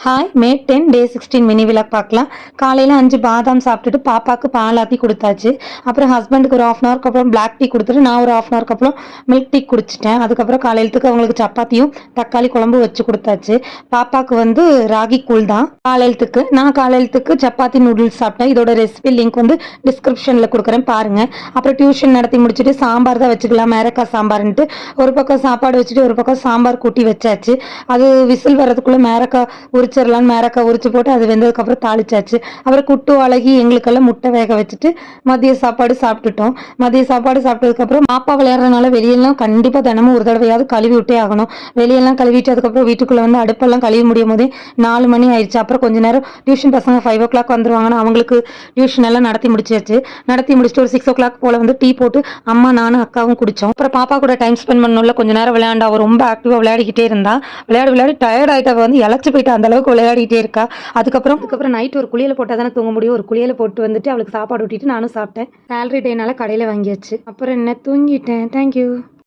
Hi மே 10 டே 16 mini vlog பார்க்கலாம். காலையில் 5 பாதாம் சாப்பிட்டுட்டு பாப்பாவுக்கு பால் ஆற்றி கொடுத்தாச்சு. அப்புறம் ஹஸ்பண்டுக்கு ஒரு 1/2 ஹவருக்கு அப்புறம் பிளாக் டீ கொடுத்துட்டு நான் ஒரு 1/2 ஹவருக்கு அப்புறம் மில்க் டீ குடிச்சிட்டேன். அதுக்கப்புறம் காலையிலத்துக்கு அவங்களுக்கு சப்பாத்தியும் தக்காளி குழம்பு வச்சு கொடுத்தாச்சு. பாப்பாவுக்கு வந்து ராகி கூழ் தான் காலையிலத்துக்கு. நான் காலையிலத்துக்கு சப்பாத்தி நூடுல்ஸ் சாப்பிட்டேன். இதோட ரெசிபி லிங்க் வந்து டிஸ்கிரிப்ஷனில் கொடுக்குறேன் பாருங்கள். அப்புறம் டியூஷன் நடத்தி முடிச்சுட்டு சாம்பார் தான் வச்சுக்கலாம், மேரக்காய் சாம்பார்ன்ட்டு ஒரு பக்கம் சாப்பாடு வச்சுட்டு ஒரு பக்கம் சாம்பார் கூட்டி வச்சாச்சு. அது விசில் வர்றதுக்குள்ளே மேரக்காய் உரிச்சிடலான்னு மேரக்காய் உரிச்சு போட்டு அது வெந்ததுக்கப்புறம் தாளிச்சாச்சு. அப்புறம் குட்டு அழகி எங்களுக்கெல்லாம் முட்டை வேக வச்சுட்டு மதிய சாப்பாடு சாப்பிட்டுட்டோம். மதிய சாப்பாடு சாப்பிட்டதுக்கப்புறம் பாப்பா விளையாடுறதுனால வெளியெல்லாம் கண்டிப்பாக தினமும் ஒரு தடவையாவது கழுவி விட்டே ஆகணும். வெளியெல்லாம் கழுவிட்டு அதுக்கப்புறம் வீட்டுக்குள்ளே வந்து அடுப்பெல்லாம் கழுவி முடியும் போதே 4 மணி ஆயிடுச்சு. அப்புறம் கொஞ்ச நேரம் டியூஷன் பசங்க 5 o'clock வந்துருவாங்கன்னா அவங்களுக்கு டியூஷன் எல்லாம் நடத்தி முடிச்சாச்சு. நடத்தி முடிச்சுட்டு ஒரு 6 o'clock போல் வந்து டீ போட்டு அம்மா நானும் அக்காவும் குடித்தோம். அப்புறம் பாப்பா கூட டைம் ஸ்பெண்ட் பண்ணணும்ல, கொஞ்சம் நேரம் விளையாண்டா. அவள் ரொம்ப ஆக்டிவாக விளையாடிக்கிட்டே இருந்தா. விளையாடி டயர்ட் ஆகிட்டா, வந்து இழைச்சி போயிட்டு அந்த அளவுக்கு விளையாடிட்டே இருக்கா. அதுக்கப்புறம் நைட் ஒரு குளியல போட்டால் தானே தூங்க முடியும். ஒரு குளியல போட்டு வந்துட்டு அவளுக்கு சாப்பாடு ஊட்டிட்டு நானும் சாப்பிட்டேன். சேலரி டேனால கடையில் வாங்கியாச்சு. அப்புறம் என்ன, தூங்கிட்டேன். தேங்க்யூ.